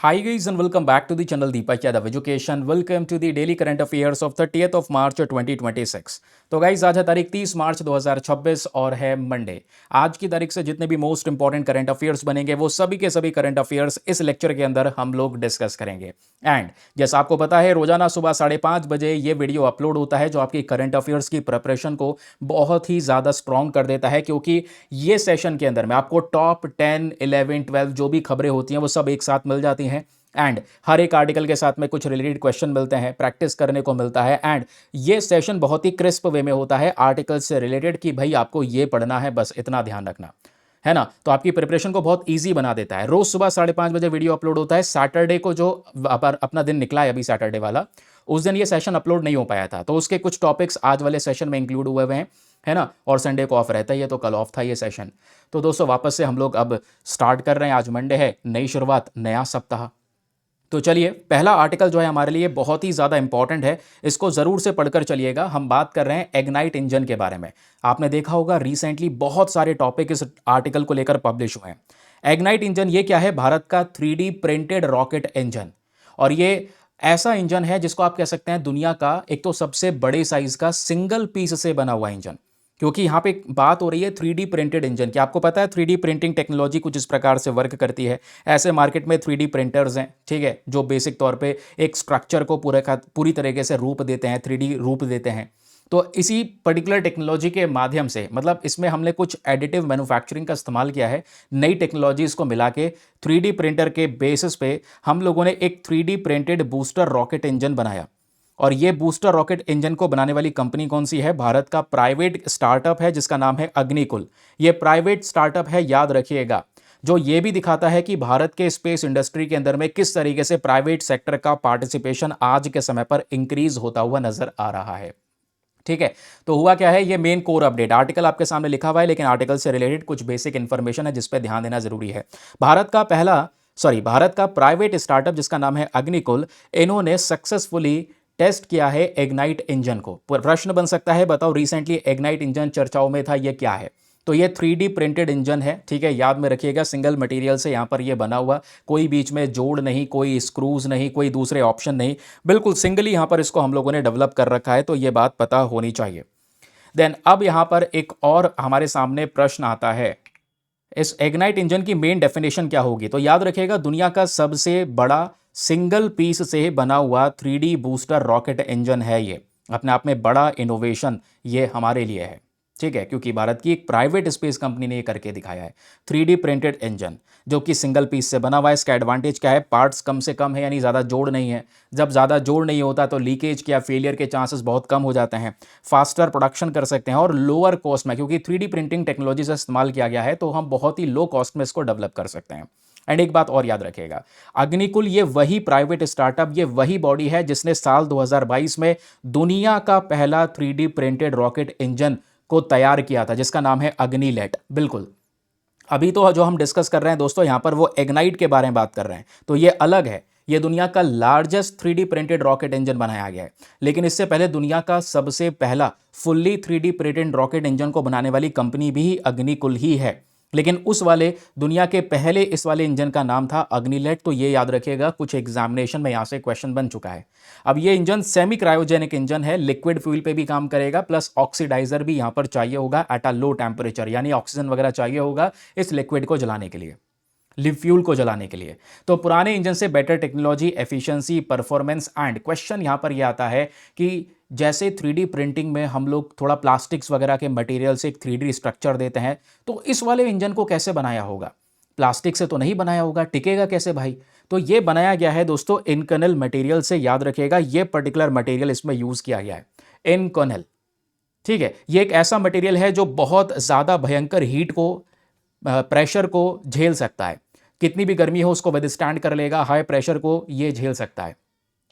Hi guys and welcome back to the channel Deepak Yadav Education. Welcome to the daily current affairs of 30th of March 2026. तो guys आज है तारीख 30 मार्च 2026 और है Monday. आज की तारीख से जितने भी मोस्ट इंपॉर्टेंट करंट अफेयर्स बनेंगे वो सभी के सभी करंट अफेयर्स इस लेक्चर के अंदर हम लोग डिस्कस करेंगे। एंड जैसा आपको पता है रोजाना सुबह 5:30 बजे ये वीडियो अपलोड होता है जो आपकी करंट अफेयर्स की प्रिपरेशन को बहुत ही ज़्यादा स्ट्रॉन्ग कर देता है, क्योंकि ये सेशन के अंदर में आपको टॉप 10, 11, 12 जो भी खबरें होती हैं वो सब एक साथ मिल जाती हैं एंड हर एक आर्टिकल के साथ में कुछ रिलेटेड क्वेश्चन मिलते हैं, प्रैक्टिस करने को मिलता है। एंड ये सेशन बहुत ही क्रिस्प वे में होता है आर्टिकल से रिलेटेड कि भाई आपको ये पढ़ना है, बस इतना ध्यान रखना है ना। तो आपकी प्रिपरेशन को बहुत इजी बना देता है। रोज सुबह 5:30 बजे वीडियो अपलोड होता है। सैटरडे को जो अपना दिन निकला है अभी सैटरडे वाला, उस दिन ये सेशन अपलोड नहीं हो पाया था, तो उसके कुछ टॉपिक्स आज वाले सेशन में इंक्लूड हुए हुए हैं, है ना। और संडे को ऑफ रहता ही है, तो कल ऑफ था ये सेशन। तो दोस्तों वापस से हम लोग अब स्टार्ट कर रहे हैं। आज मंडे है, नई शुरुआत, नया सप्ताह। तो चलिए, पहला आर्टिकल जो है हमारे लिए बहुत ही ज़्यादा इंपॉर्टेंट है, इसको ज़रूर से पढ़कर चलिएगा। हम बात कर रहे हैं इग्नाइट इंजन के बारे में। आपने देखा होगा रिसेंटली बहुत सारे टॉपिक इस आर्टिकल को लेकर पब्लिश हुए हैं। इग्नाइट इंजन ये क्या है? भारत का 3D प्रिंटेड रॉकेट इंजन। और ये ऐसा इंजन है जिसको आप कह सकते हैं दुनिया का एक तो सबसे बड़े साइज का सिंगल पीस से बना हुआ इंजन। क्योंकि यहाँ पे बात हो रही है 3D प्रिंटेड इंजन की। आपको पता है 3D प्रिंटिंग टेक्नोलॉजी कुछ इस प्रकार से वर्क करती है। ऐसे मार्केट में 3D प्रिंटर्स हैं, ठीक है, जो बेसिक तौर पे एक स्ट्रक्चर को पूरी तरीके से रूप देते हैं, 3D रूप देते हैं। तो इसी पर्टिकुलर टेक्नोलॉजी के माध्यम से, मतलब इसमें हमने कुछ एडिटिव मैन्युफैक्चरिंग का इस्तेमाल किया है। नई टेक्नोलॉजीज को मिला के 3D प्रिंटर के बेसिस पे हम लोगों ने एक 3D printed booster rocket engine बनाया। और ये बूस्टर रॉकेट इंजन को बनाने वाली कंपनी कौन सी है? भारत का प्राइवेट स्टार्टअप है जिसका नाम है अग्निकुल। ये प्राइवेट स्टार्टअप है, याद रखिएगा, जो ये भी दिखाता है कि भारत के स्पेस इंडस्ट्री के अंदर में किस तरीके से प्राइवेट सेक्टर का पार्टिसिपेशन आज के समय पर इंक्रीज होता हुआ नजर आ रहा है। ठीक है, तो हुआ क्या है, ये मेन कोर अपडेट आर्टिकल आपके सामने लिखा हुआ है, लेकिन आर्टिकल से रिलेटेड कुछ बेसिक इंफॉर्मेशन है जिस पे ध्यान देना जरूरी है। भारत का प्राइवेट स्टार्टअप जिसका नाम है अग्निकुल, इन्होंने सक्सेसफुली टेस्ट किया है इग्नाइट इंजन को। प्रश्न बन सकता है, बताओ रिसेंटली इग्नाइट इंजन चर्चाओं में था, ये क्या है? तो ये 3D प्रिंटेड इंजन है, ठीक है, याद में रखिएगा। सिंगल मटेरियल से यहाँ पर ये बना हुआ, कोई बीच में जोड़ नहीं, कोई स्क्रूज नहीं, कोई दूसरे ऑप्शन नहीं, बिल्कुल सिंगली यहाँ पर इसको हम लोगों ने डेवलप कर रखा है। तो ये बात पता होनी चाहिए। देन अब यहाँ पर एक और हमारे सामने प्रश्न आता है, इस इग्नाइट इंजन की मेन डेफिनेशन क्या होगी? तो याद रखिएगा, दुनिया का सबसे बड़ा सिंगल पीस से बना हुआ 3D बूस्टर रॉकेट इंजन है ये। अपने आप में बड़ा इनोवेशन ये हमारे लिए है, ठीक है, क्योंकि भारत की एक प्राइवेट स्पेस कंपनी ने ये करके दिखाया है। 3D प्रिंटेड इंजन जो कि सिंगल पीस से बना हुआ है। इसका एडवांटेज क्या है? पार्ट्स कम से कम है, यानी ज़्यादा जोड़ नहीं है। जब ज़्यादा जोड़ नहीं होता तो लीकेज या फेलियर के चांसेस बहुत कम हो जाते हैं। फास्टर प्रोडक्शन कर सकते हैं और लोअर कॉस्ट में, क्योंकि 3D प्रिंटिंग टेक्नोलॉजी से इस्तेमाल किया गया है, तो हम बहुत ही लो कॉस्ट में इसको डेवलप कर सकते हैं। एंड एक बात और याद रखिएगा, अग्निकुल ये वही प्राइवेट स्टार्टअप, ये वही बॉडी है जिसने साल 2022 में दुनिया का पहला 3D प्रिंटेड रॉकेट इंजन को तैयार किया था, जिसका नाम है अग्निलेट। बिल्कुल, अभी तो जो हम डिस्कस कर रहे हैं दोस्तों यहाँ पर वो इग्नाइट के बारे में बात कर रहे हैं, तो ये अलग है। ये दुनिया का largest 3D printed rocket engine बनाया गया है। लेकिन इससे पहले दुनिया का सबसे पहला fully 3D printed rocket engine को बनाने वाली कंपनी भी अग्निकुल ही है। लेकिन उस वाले दुनिया के पहले इस वाले इंजन का नाम था अग्निलेट। तो ये याद रखिएगा, कुछ एग्जामिनेशन में यहाँ से क्वेश्चन बन चुका है। अब ये इंजन सेमी क्रायोजेनिक इंजन है, लिक्विड फ्यूल पे भी काम करेगा, प्लस ऑक्सीडाइजर भी यहाँ पर चाहिए होगा एट अ लो टेम्परेचर, यानी ऑक्सीजन वगैरह चाहिए होगा इस लिक्विड को जलाने के लिए, लिव फ्यूल को जलाने के लिए। तो पुराने इंजन से better technology, efficiency, performance. And question यहाँ पर यह आता है कि जैसे 3D प्रिंटिंग में हम लोग थोड़ा प्लास्टिक्स वगैरह के मटेरियल से एक 3D स्ट्रक्चर देते हैं, तो इस वाले इंजन को कैसे बनाया होगा? प्लास्टिक से तो नहीं बनाया होगा, टिकेगा कैसे भाई? तो ये बनाया गया है दोस्तों इनकनल मटेरियल से। याद रखिएगा, ये पर्टिकुलर मटेरियल इसमें यूज किया गया है, इनकनल, ठीक है। ये एक ऐसा मटेरियल है जो बहुत ज्यादा भयंकर हीट को, प्रेशर को झेल सकता है। कितनी भी गर्मी हो उसको विदस्टैंड कर लेगा, हाई प्रेशर को ये झेल सकता है।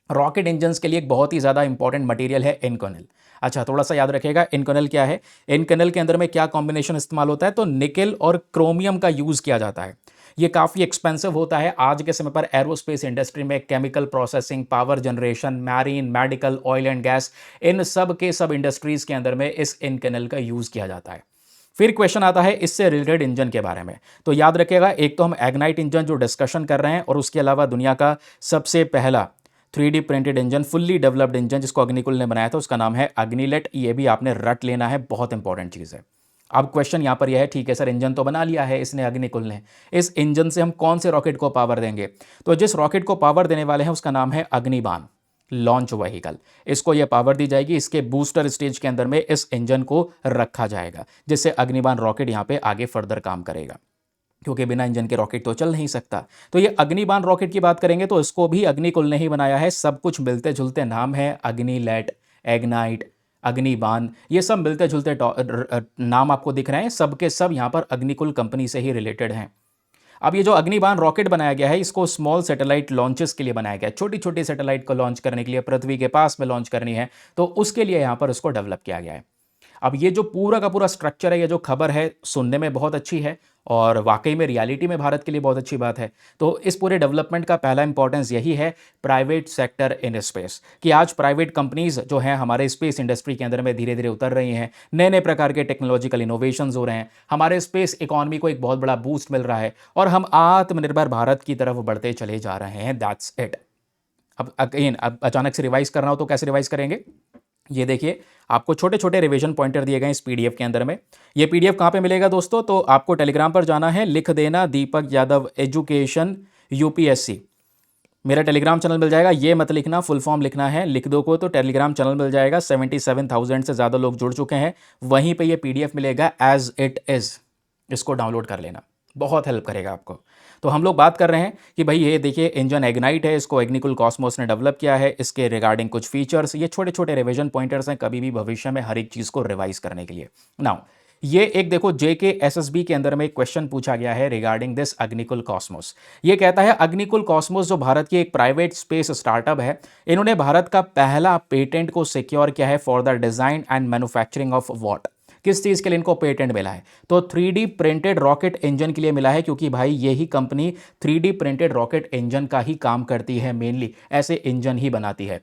रॉकेट इंजन्स के लिए एक बहुत ही ज़्यादा इंपॉर्टेंट मटेरियल है इनकनल। अच्छा, थोड़ा सा याद रखिएगा इनकनल क्या है। इनकनल के अंदर में क्या कॉम्बिनेशन इस्तेमाल होता है? तो निकेल और क्रोमियम का यूज़ किया जाता है। ये काफ़ी एक्सपेंसिव होता है आज के समय पर एरोस्पेस इंडस्ट्री में, chemical processing, power generation, marine, medical, oil and gas, इन सब के सब इंडस्ट्रीज़ के अंदर में इस इनकनल का यूज़ किया जाता है। फिर क्वेश्चन आता है इससे रिलेटेड इंजन के बारे में। तो याद रखिएगा, एक तो हम एग्नाइट इंजन जो डिस्कशन कर रहे हैं, और उसके अलावा दुनिया का सबसे पहला 3D printed engine, fully developed engine जिसको अग्निकुल ने बनाया था, उसका नाम है अग्निलेट। ये भी आपने रट लेना है, बहुत इंपॉर्टेंट चीज़ है। अब क्वेश्चन यहाँ पर यह है, ठीक है सर इंजन तो बना लिया है इसने अग्निकुल ने, इस इंजन से हम कौन से रॉकेट को पावर देंगे? तो जिस रॉकेट को पावर देने वाले हैं उसका नाम है अग्निबाण लॉन्च व्हीकल। इसको यह पावर दी जाएगी, इसके बूस्टर स्टेज के अंदर में इस इंजन को रखा जाएगा, जिससे अग्निबाण रॉकेट यहाँ पे आगे फर्दर काम करेगा, क्योंकि बिना इंजन के रॉकेट तो चल नहीं सकता। तो ये अग्निबाण रॉकेट की बात करेंगे तो इसको भी अग्निकुल ने ही बनाया है। सब कुछ मिलते जुलते नाम है, अग्निलेट, एग्नाइट, अग्निबाण, ये सब मिलते जुलते नाम आपको दिख रहे हैं, सब के सब यहाँ पर अग्निकुल कंपनी से ही रिलेटेड हैं। अब ये जो अग्निबाण रॉकेट बनाया गया है, इसको स्मॉल सैटेलाइट लॉन्चेस के लिए बनाया गया है। छोटी छोटी सैटेलाइट को लॉन्च करने के लिए, पृथ्वी के पास में लॉन्च करनी है, तो उसके लिए यहाँ पर इसको डेवलप किया गया है। अब ये जो पूरा का पूरा स्ट्रक्चर है, ये जो खबर है, सुनने में बहुत अच्छी है और वाकई में रियलिटी में भारत के लिए बहुत अच्छी बात है। तो इस पूरे डेवलपमेंट का पहला इंपॉर्टेंस यही है, प्राइवेट सेक्टर इन स्पेस, कि आज प्राइवेट कंपनीज जो हैं हमारे स्पेस इंडस्ट्री के अंदर में धीरे धीरे उतर रही हैं, नए नए प्रकार के टेक्नोलॉजिकल इनोवेशंस हो रहे हैं, हमारे स्पेस इकोनॉमी को एक बहुत बड़ा बूस्ट मिल रहा है और हम आत्मनिर्भर भारत की तरफ बढ़ते चले जा रहे हैं। That's it. अब अगेन, अब अचानक से रिवाइज करना हो तो कैसे रिवाइज करेंगे? ये देखिए, आपको छोटे छोटे रिवीजन पॉइंटर दिए गए इस पीडीएफ के अंदर में। ये पीडीएफ कहाँ पे मिलेगा दोस्तों? तो आपको टेलीग्राम पर जाना है, लिख देना दीपक यादव एजुकेशन यूपीएससी, मेरा टेलीग्राम चैनल मिल जाएगा। ये मत लिखना, फुल फॉर्म लिखना है, लिख दो को तो टेलीग्राम चैनल मिल जाएगा। 77,000 से ज़्यादा लोग जुड़ चुके हैं, वहीं पे ये पीडीएफ मिलेगा एज इट इज़, इसको डाउनलोड कर लेना, बहुत हेल्प करेगा आपको। तो हम लोग बात कर रहे हैं कि भाई ये देखिए इंजन एग्नाइट है, इसको एग्निकुल कॉस्मोस ने डेवलप किया है, इसके रिगार्डिंग कुछ फीचर्स, ये छोटे छोटे रिवीजन पॉइंटर्स हैं कभी भी भविष्य में हर एक चीज़ को रिवाइज करने के लिए। नाउ ये एक देखो जेके एसएसबी के अंदर में एक क्वेश्चन पूछा गया है रिगार्डिंग दिस अग्निकुल कॉस्मोस। ये कहता है अग्निकुल कॉस्मोस जो भारत की एक प्राइवेट स्पेस स्टार्टअप है, इन्होंने भारत का पहला पेटेंट को सिक्योर किया है for the design and manufacturing of what? किस चीज़ के लिए इनको पेटेंट मिला है? तो 3D प्रिंटेड रॉकेट इंजन के लिए मिला है, क्योंकि भाई यही company 3D printed rocket engine का ही काम करती है, मेनली ऐसे इंजन ही बनाती है।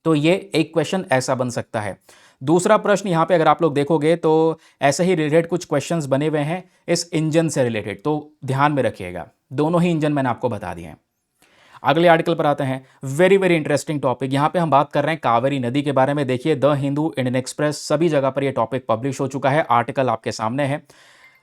तो ये एक क्वेश्चन ऐसा बन सकता है। दूसरा प्रश्न यहाँ पे अगर आप लोग देखोगे तो ऐसे ही रिलेटेड कुछ क्वेश्चंस बने हुए हैं इस इंजन से रिलेटेड, तो ध्यान में रखिएगा। दोनों ही इंजन मैंने आपको बता दिए हैं। अगले आर्टिकल पर आते हैं, वेरी वेरी इंटरेस्टिंग टॉपिक। यहाँ पे हम बात कर रहे हैं कावेरी नदी के बारे में। देखिए द हिंदू, इंडियन एक्सप्रेस, सभी जगह पर यह टॉपिक पब्लिश हो चुका है, आर्टिकल आपके सामने है।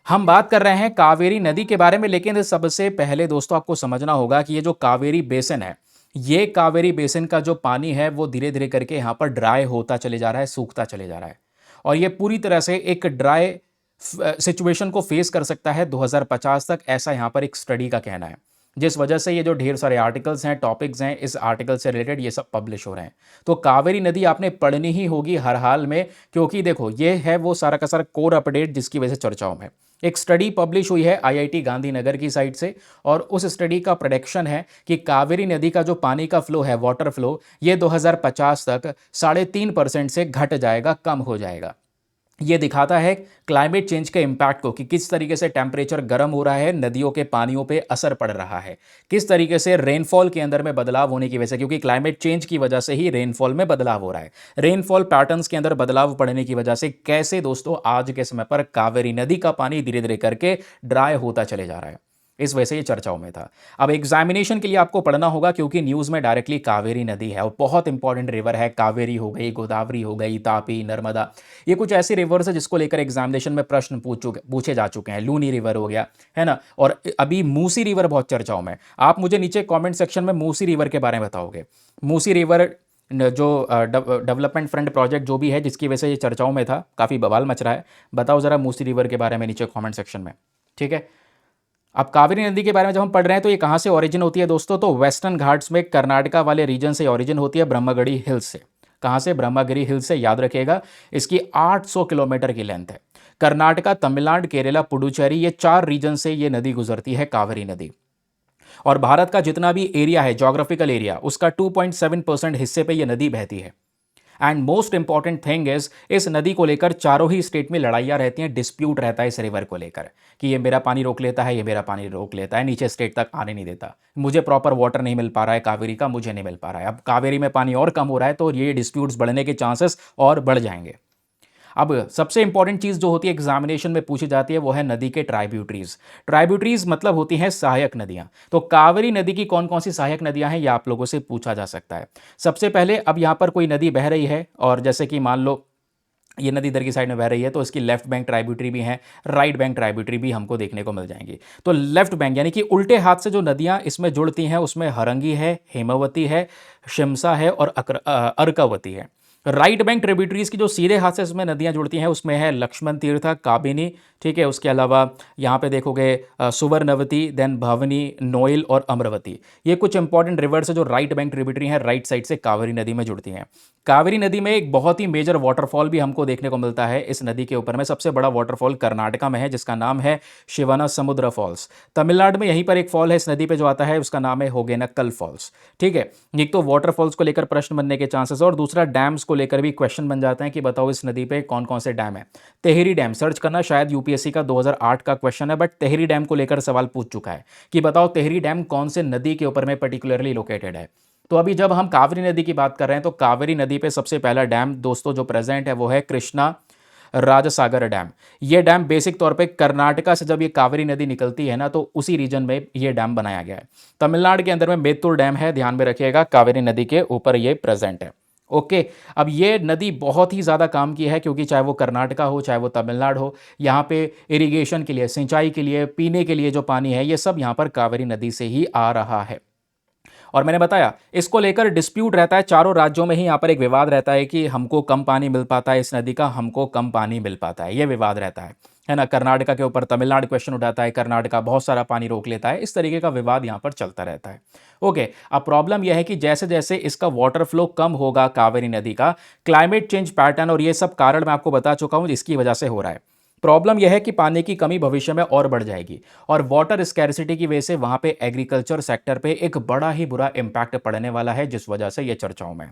हम बात कर रहे हैं कावेरी नदी के बारे में, लेकिन सबसे पहले दोस्तों आपको समझना होगा कि ये जो कावेरी बेसिन है, ये कावेरी बेसिन का जो पानी है वो धीरे धीरे करके यहाँ पर ड्राई होता चले जा रहा है, सूखता चले जा रहा है, और ये पूरी तरह से एक ड्राई सिचुएशन को फेस कर सकता है 2050 तक, ऐसा यहाँ पर एक स्टडी का कहना है। जिस वजह से ये जो ढेर सारे आर्टिकल्स हैं, टॉपिक्स हैं, इस आर्टिकल से रिलेटेड ये सब पब्लिश हो रहे हैं। तो कावेरी नदी आपने पढ़नी ही होगी हर हाल में, क्योंकि देखो ये है वो सारा का सारा कोर अपडेट जिसकी वजह से चर्चाओं में। एक स्टडी पब्लिश हुई है आईआईटी गांधीनगर की साइड से, और उस स्टडी का प्रेडिक्शन है कि कावेरी नदी का जो पानी का फ्लो है, वाटर फ्लो, ये 2050 तक 3.5% से घट जाएगा, कम हो जाएगा। ये दिखाता है क्लाइमेट चेंज के इम्पैक्ट को, कि किस तरीके से टेम्परेचर गर्म हो रहा है, नदियों के पानियों पे असर पड़ रहा है, किस तरीके से रेनफॉल के अंदर में बदलाव होने की वजह से, क्योंकि क्लाइमेट चेंज की वजह से ही रेनफॉल में बदलाव हो रहा है, रेनफॉल पैटर्न्स के अंदर बदलाव पड़ने की वजह से कैसे दोस्तों आज के समय पर कावेरी नदी का पानी धीरे धीरे करके ड्राई होता चले जा रहा है। इस वजह से ये चर्चाओं में था। अब एग्जामिनेशन के लिए आपको पढ़ना होगा, क्योंकि न्यूज़ में डायरेक्टली कावेरी नदी है और बहुत इंपॉर्टेंट रिवर है। कावेरी हो गई, गोदावरी हो गई, तापी, नर्मदा, ये कुछ ऐसी रिवर्स है जिसको लेकर एग्जामिनेशन में प्रश्न पूछे जा चुके हैं। लूनी रिवर हो गया, है ना, और अभी मूसी रिवर बहुत चर्चाओं में। आप मुझे नीचे कॉमेंट सेक्शन में मूसी रिवर के बारे में बताओगे। मूसी रिवर जो डेवलपमेंट फ्रंट प्रोजेक्ट जो भी है, जिसकी वजह से ये चर्चाओं में था, काफ़ी बवाल मच रहा है, बताओ ज़रा मूसी रिवर के बारे में नीचे कॉमेंट सेक्शन में, ठीक है। अब कावेरी नदी के बारे में जब हम पढ़ रहे हैं तो ये कहाँ से ओरिजिन होती है दोस्तों? तो वेस्टर्न घाट्स में कर्नाटका वाले रीजन से ओरिजिन होती है, ब्रह्मगिरी हिल्स से। कहाँ से? ब्रह्मगिरी हिल्स से। याद रखिएगा, इसकी 800 किलोमीटर की लेंथ है। कर्नाटका, तमिलनाडु, केरला, पुडुचेरी, ये 4 रीजन से ये नदी गुजरती है, कावेरी नदी। और भारत का जितना भी एरिया है, जोग्राफिकल एरिया, उसका 2.7% हिस्से पे ये नदी बहती है। And most important thing is, इस नदी को लेकर चारों ही स्टेट में लड़ाइयाँ रहती हैं, डिस्प्यूट रहता है इस रिवर को लेकर, कि ये मेरा पानी रोक लेता है, ये मेरा पानी रोक लेता है, नीचे स्टेट तक आने नहीं देता, मुझे प्रॉपर वाटर नहीं मिल पा रहा है कावेरी का, मुझे नहीं मिल पा रहा है। अब कावेरी में पानी और कम हो रहा है, तो ये डिस्प्यूट्स बढ़ने के चांसेस और बढ़ जाएंगे। अब सबसे इंपॉर्टेंट चीज़ जो होती है एग्जामिनेशन में पूछी जाती है वो है नदी के ट्राइब्यूटरीज। ट्राइब्यूटरीज मतलब होती हैं सहायक नदियां। तो कावेरी नदी की कौन कौन सी सहायक नदियां हैं, ये आप लोगों से पूछा जा सकता है। सबसे पहले, अब यहां पर कोई नदी बह रही है और जैसे कि मान लो ये नदी इधर की साइड में बह रही है, तो इसकी लेफ्ट बैंक ट्राइब्यूटरी भी है, राइट बैंक ट्राइब्यूटरी भी हमको देखने को मिल जाएंगी। तो लेफ्ट बैंक यानी कि उल्टे हाथ से जो नदियां इसमें जुड़ती हैं उसमें हरंगी है, हेमावती है, शिमसा है और अर्कावती है। राइट बैंक ट्रिब्यूटरीज की जो सीधे हाथ से इसमें नदियां जुड़ती हैं उसमें है लक्ष्मण तीर्थ, काबिनी, ठीक है। उसके अलावा यहाँ पे देखोगे सुवर्णवती, देन भवनी, नोइल और अमरवती। ये कुछ इंपॉर्टेंट रिवर्स है जो राइट बैंक ट्रिब्यूटरी हैं, राइट साइड से कावेरी नदी में जुड़ती हैं। कावेरी नदी में एक बहुत ही मेजर वाटरफॉल भी हमको देखने को मिलता है इस नदी के ऊपर में। सबसे बड़ा वाटरफॉल कर्नाटका में है जिसका नाम है शिवना समुद्र फॉल्स। तमिलनाडु में यहीं पर एक फॉल है इस नदी पे जो आता है, उसका नाम है होगेनकल फॉल्स, ठीक है। एक तो वाटरफॉल्स को लेकर प्रश्न बनने के चांसेस, और दूसरा डैम्स को लेकर भी क्वेश्चन बन जाते हैं कि बताओ इस नदी पे कौन कौन से डैम है। तेहरी डैम सर्च करना, शायद यूपीएससी का 2008 का क्वेश्चन है, बट तेहरी डैम को लेकर सवाल पूछ चुका है कि बताओ तेहरी डैम कौन से नदी के ऊपर में पर्टिकुलरली लोकेटेड है। तो अभी जब हम कावेरी नदी की बात कर रहे हैं तो कावेरी नदी पे सबसे पहला डैम दोस्तों जो प्रेजेंट है वो है कृष्णा राजसागर डैम। ये डैम बेसिक तौर पे कर्नाटका से जब ये कावेरी नदी निकलती है ना, तो उसी रीजन में ये डैम बनाया गया है। तमिलनाडु के अंदर में मेत्तूर डैम है, ध्यान में रखिएगा, कावेरी नदी के ऊपर ये प्रेजेंट है। ओके, अब ये नदी बहुत ही ज़्यादा काम की है क्योंकि चाहे वो कर्नाटका हो चाहे वो तमिलनाडु हो, यहाँ पे इरिगेशन के लिए, सिंचाई के लिए, पीने के लिए जो पानी है ये सब यहाँ पर कावेरी नदी से ही आ रहा है। और मैंने बताया इसको लेकर डिस्प्यूट रहता है, चारों राज्यों में ही यहाँ पर एक विवाद रहता है कि हमको कम पानी मिल पाता है इस नदी का, हमको कम पानी मिल पाता है, ये विवाद रहता है ना। कर्नाटका के ऊपर तमिलनाडु क्वेश्चन उठाता है, कर्नाटका बहुत सारा पानी रोक लेता है, इस तरीके का विवाद यहाँ पर चलता रहता है। ओके, अब प्रॉब्लम यह है कि जैसे जैसे इसका वाटर फ्लो कम होगा कावेरी नदी का, क्लाइमेट चेंज पैटर्न और ये सब कारण मैं आपको बता चुका हूँ इसकी वजह से हो रहा है। प्रॉब्लम यह है कि पानी की कमी भविष्य में और बढ़ जाएगी और वाटर स्कैरिसिटी की वजह से वहां पे एग्रीकल्चर सेक्टर पे एक बड़ा ही बुरा इंपैक्ट पड़ने वाला है, जिस वजह से ये चर्चाओं में।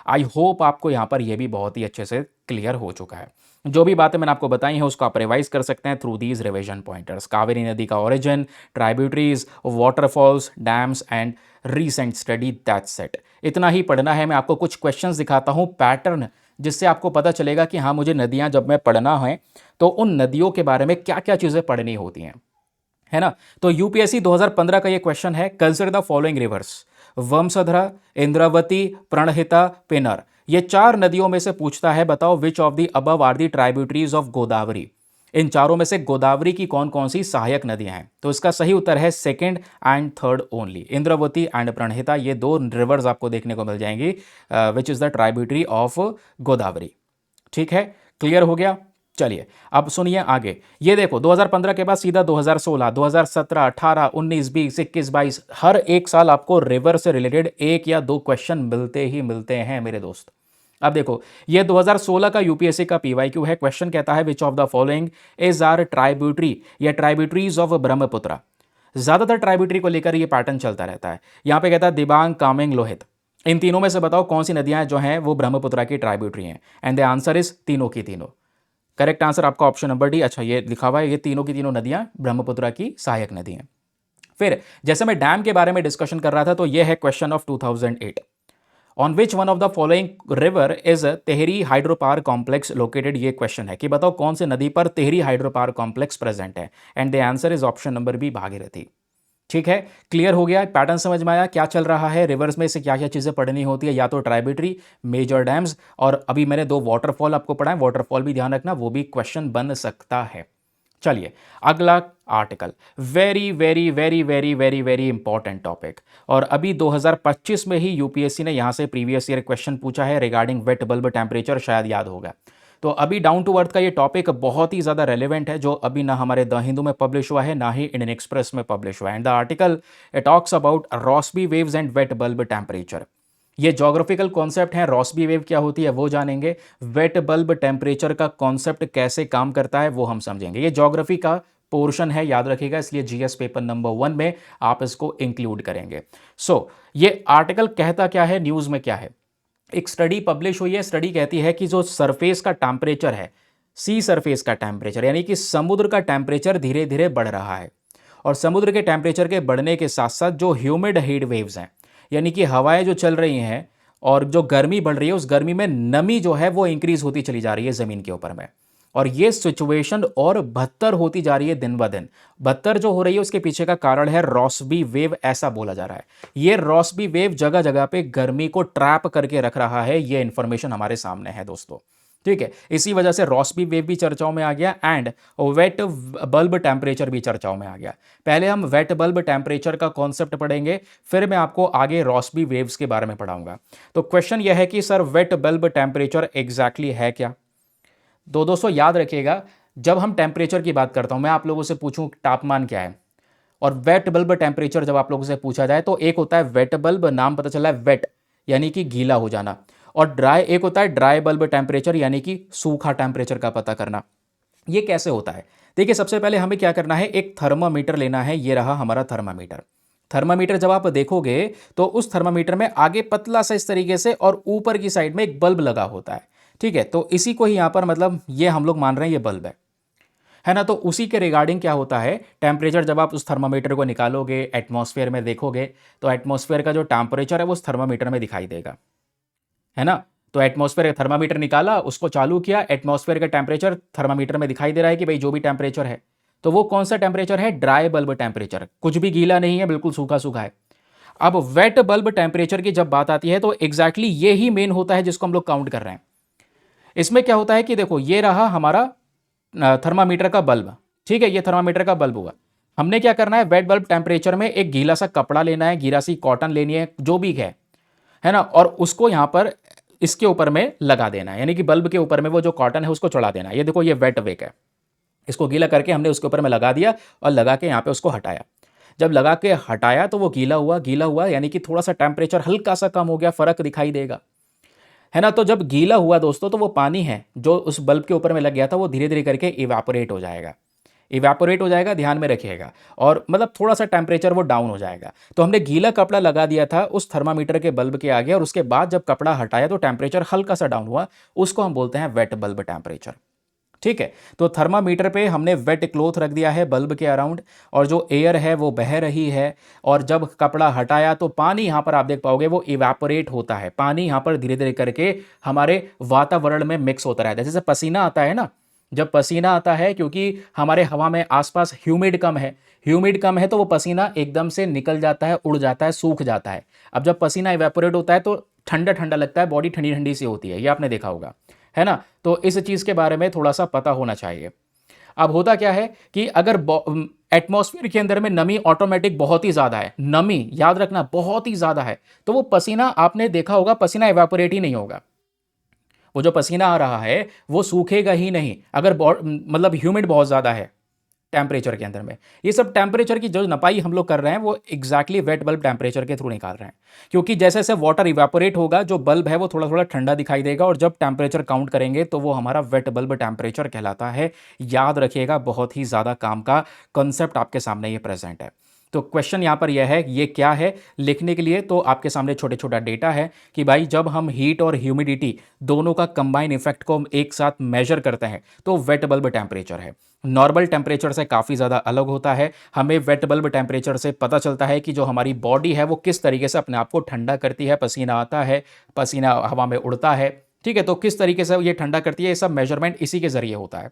आई होप आपको यहां पर यह भी बहुत ही अच्छे से क्लियर हो चुका है। जो भी बातें मैंने आपको बताई हैं उसको आप रिवाइज कर सकते हैं through these revision pointers. Kaveri नदी का origin, tributaries, waterfalls, dams and recent study, that's it. इतना ही पढ़ना है। मैं आपको कुछ क्वेश्चंस दिखाता हूं पैटर्न, जिससे आपको पता चलेगा कि हाँ मुझे नदियां जब मैं पढ़ना है तो उन नदियों के बारे में क्या क्या चीजें पढ़नी होती हैं, है ना। तो यूपीएससी 2015 का ये क्वेश्चन है, consider the following rivers, Vamsadhara, Indravati, Pranhita, Penner. ये चार नदियों में से पूछता है बताओ which of the above are the tributaries of Godavari. इन चारों में से गोदावरी की कौन कौन सी सहायक नदियां हैं, तो इसका सही उत्तर है second and third only, Indravati and Pranhita. ये दो रिवर्स आपको देखने को मिल जाएंगी which is the tributary of Godavari. ठीक है, क्लियर हो गया। चलिए अब सुनिए आगे। ये देखो 2015 के बाद सीधा 2016, 2017, 18, 19, 20, 21, 22, हर एक साल आपको रिवर से रिलेटेड एक या दो क्वेश्चन मिलते ही मिलते हैं मेरे दोस्त। अब देखो ये 2016 का यूपीएससी का पीवाईक्यू है। क्वेश्चन कहता है which of the following is are tributary या ट्राइब्यूटरीज ऑफ ब्रह्मपुत्र। ज्यादातर ट्राइब्यूटरी को लेकर ये पैटर्न चलता रहता है। यहां पे कहता है दिबांग, कामेंग, लोहित। इन तीनों में से बताओ कौन सी नदियां जो हैं वो ब्रह्मपुत्र की ट्राइब्यूटरी हैं, एंड द आंसर इज तीनों की तीनों। करेक्ट आंसर आपका ऑप्शन नंबर डी। अच्छा ये लिखा हुआ है, ये तीनों की तीनों नदियां ब्रह्मपुत्र की सहायक नदी हैं। फिर जैसे मैं डैम के बारे में डिस्कशन कर रहा था तो यह है question of 2008, on which one of the following river is Tehri hydro power complex located. ये क्वेश्चन है कि बताओ कौन से नदी पर Tehri hydro power complex present है, and the answer is option number B, Bhagirathi. ठीक है, क्लियर हो गया, पैटर्न समझ में आया क्या चल रहा है, रिवर्स में से क्या क्या चीजें पढ़नी होती है, या तो ट्राइब्यूटरी, मेजर डैम्स, और अभी मैंने दो वाटरफॉल आपको पढ़ाए, वाटरफॉल भी ध्यान रखना, वो भी क्वेश्चन बन सकता है। चलिए अगला article, very very very very very very important topic, और अभी 2025 में ही यूपीएससी ने यहां से प्रीवियस ईयर क्वेश्चन पूछा है रिगार्डिंग वेट बल्ब टेम्परेचर, शायद याद होगा। तो अभी डाउन टू अर्थ का ये टॉपिक बहुत ही ज़्यादा रेलेवेंट है, जो अभी ना हमारे द हिंदू में पब्लिश हुआ है ना ही इंडियन एक्सप्रेस में पब्लिश हुआ है। And the article it talks about Rossby waves and wait bulb temperature. ये जोग्राफिकल कॉन्सेप्ट है, रॉस्बी वेव क्या होती है वो जानेंगे, वेट बल्ब टेम्परेचर का कॉन्सेप्ट कैसे काम करता है वो हम समझेंगे। ये ज्योग्राफी का पोर्शन है, याद रखिएगा, इसलिए जीएस पेपर नंबर 1 में आप इसको इंक्लूड करेंगे। ये आर्टिकल कहता क्या है, न्यूज में क्या है। एक स्टडी पब्लिश हुई है, स्टडी कहती है कि जो सरफेस का टेम्परेचर है, सी सरफेस का टेम्परेचर यानी कि समुद्र का टेम्परेचर धीरे धीरे बढ़ रहा है, और समुद्र के टेम्परेचर के बढ़ने के साथ साथ जो ह्यूमिड हीट वेव्स हैं, यानी कि हवाएं जो चल रही हैं और जो गर्मी बढ़ रही है उस गर्मी में नमी जो है वो इंक्रीज होती चली जा रही है ज़मीन के ऊपर में। और ये सिचुएशन और बदतर होती जा रही है दिन ब दिन। बदतर जो हो रही है उसके पीछे का कारण है रॉस्बी वेव, ऐसा बोला जा रहा है। ये रॉस्बी वेव जगह जगह पे गर्मी को ट्रैप करके रख रहा है, ये इंफॉर्मेशन हमारे सामने है दोस्तों। ठीक है, इसी वजह से रॉस्बी वेव भी चर्चाओं में आ गया एंड वेट बल्ब टेम्परेचर भी चर्चाओं में आ गया। पहले हम वेट बल्ब टेम्परेचर का कॉन्सेप्ट पढ़ेंगे, फिर मैं आपको आगे रॉस्बी वेव्स के बारे में पढ़ाऊंगा। तो क्वेश्चन यह है कि sir wait bulb temperature exactly है क्या? तो दोस्तों याद रखिएगा, जब हम टेम्परेचर की बात करता हूं, मैं आप लोगों से पूछूं तापमान क्या है और वेट बल्ब टेम्परेचर जब आप लोगों से पूछा जाए तो एक होता है वेट बल्ब, नाम पता चला है वेट यानी कि गीला हो जाना, और ड्राई एक होता है ड्राई बल्ब टेम्परेचर यानी कि सूखा टेम्परेचर का पता करना। ये कैसे होता है? देखिए, सबसे पहले हमें क्या करना है, एक थर्मामीटर लेना है। ये रहा हमारा थर्मामीटर। थर्मामीटर जब आप देखोगे तो उस थर्मामीटर में आगे पतला सा इस तरीके से और ऊपर की साइड में एक बल्ब लगा होता है। ठीक है, तो इसी को ही यहां पर मतलब ये हम लोग मान रहे हैं ये बल्ब है ना। तो उसी के रिगार्डिंग क्या होता है, टेम्परेचर जब आप उस थर्मामीटर को निकालोगे, एटमॉस्फेयर में देखोगे, तो एटमॉस्फेयर का जो टेम्परेचर है वो उस थर्मामीटर में दिखाई देगा, है ना। तो एटमॉस्फेयर थर्मामीटर निकाला, उसको चालू किया, एटमॉस्फेयर का टेम्परेचर थर्मामीटर में दिखाई दे रहा है कि भाई जो भी टेम्परेचर है, तो वो कौन सा टेम्परेचर है? ड्राई बल्ब टेम्परेचर, कुछ भी गीला नहीं है, बिल्कुल सूखा सूखा है। अब वेट बल्ब टेम्परेचर की जब बात आती है तो एग्जैक्टली ये ही मेन होता है जिसको हम लोग काउंट कर रहे हैं। इसमें क्या होता है कि देखो, ये रहा हमारा थर्मामीटर का बल्ब। ठीक है, ये थर्मामीटर का बल्ब हुआ। हमने क्या करना है, वेट बल्ब टेम्परेचर में एक गीला सा कपड़ा लेना है, गीला सी कॉटन लेनी है, जो भी है ना, और उसको यहां पर इसके ऊपर में लगा देना है, यानी कि बल्ब के ऊपर में वो जो कॉटन है उसको चढ़ा देना है। ये देखो, ये वेट वेक है, इसको गीला करके हमने उसके ऊपर में लगा दिया और लगा के यहाँ पे उसको हटाया। जब लगा के हटाया तो वो गीला हुआ, गीला हुआ यानी कि थोड़ा सा टेम्परेचर हल्का सा कम हो गया, फर्क दिखाई देगा, है ना। तो जब गीला हुआ दोस्तों, तो वो पानी है जो उस बल्ब के ऊपर में लग गया था वो धीरे धीरे करके इवेपोरेट हो जाएगा। इवेपोरेट हो जाएगा, ध्यान में रखिएगा, और मतलब थोड़ा सा टेम्परेचर वो डाउन हो जाएगा। तो हमने गीला कपड़ा लगा दिया था उस थर्मामीटर के बल्ब के आगे, और उसके बाद जब कपड़ा हटाया तो टेम्परेचर हल्का सा डाउन हुआ, उसको हम बोलते हैं वेट बल्ब टेम्परेचर। ठीक है, तो थर्मामीटर पे हमने वेट क्लॉथ रख दिया है बल्ब के अराउंड, और जो एयर है वो बह रही है, और जब कपड़ा हटाया तो पानी यहां पर आप देख पाओगे वो इवेपोरेट होता है। पानी यहां पर धीरे धीरे करके हमारे वातावरण में मिक्स होता रहता है। जैसे पसीना आता है ना, जब पसीना आता है, क्योंकि हमारे हवा में आसपास ह्यूमिड कम है, ह्यूमिड कम है तो वो पसीना एकदम से निकल जाता है, उड़ जाता है, सूख जाता है। अब जब पसीना इवेपोरेट होता है तो ठंडा ठंडा लगता है, बॉडी ठंडी ठंडी सी होती है, ये आपने देखा होगा, है ना। तो इस चीज़ के बारे में थोड़ा सा पता होना चाहिए। अब होता क्या है कि अगर एटमॉस्फेयर के अंदर में नमी ऑटोमेटिक बहुत ही ज़्यादा है, नमी याद रखना बहुत ही ज़्यादा है, तो वो पसीना आपने देखा होगा, पसीना इवेपोरेट ही नहीं होगा। वो जो पसीना आ रहा है वो सूखेगा ही नहीं अगर मतलब ह्यूमिड बहुत ज़्यादा है टेम्परेचर के अंदर में। ये सब टेम्परेचर की जो नपाई हम लोग कर रहे हैं वो एग्जैक्टली वेट बल्ब टेम्परेचर के थ्रू निकाल रहे हैं, क्योंकि जैसे जैसे वाटर इवेपोरेट होगा जो बल्ब है वो थोड़ा थोड़ा ठंडा दिखाई देगा, और जब टेम्परेचर काउंट करेंगे तो वो हमारा वेट बल्ब टेम्परेचर कहलाता है। याद रखिएगा, बहुत ही ज़्यादा काम का कॉन्सेप्ट आपके सामने ये प्रेजेंट है। तो क्वेश्चन यहाँ पर यह है, ये क्या है लिखने के लिए तो आपके सामने छोटे छोटा डेटा है कि भाई जब हम हीट और ह्यूमिडिटी दोनों का कंबाइन इफेक्ट को एक साथ मेजर करते हैं तो वेट बल्ब टेम्परेचर है। नॉर्मल टेम्परेचर से काफ़ी ज़्यादा अलग होता है। हमें वेट बल्ब टेम्परेचर से पता चलता है कि जो हमारी बॉडी है वो किस तरीके से अपने आप को ठंडा करती है, पसीना आता है, पसीना हवा में उड़ता है, ठीक है, तो किस तरीके से ये ठंडा करती है, ये सब मेजरमेंट इसी के जरिए होता है।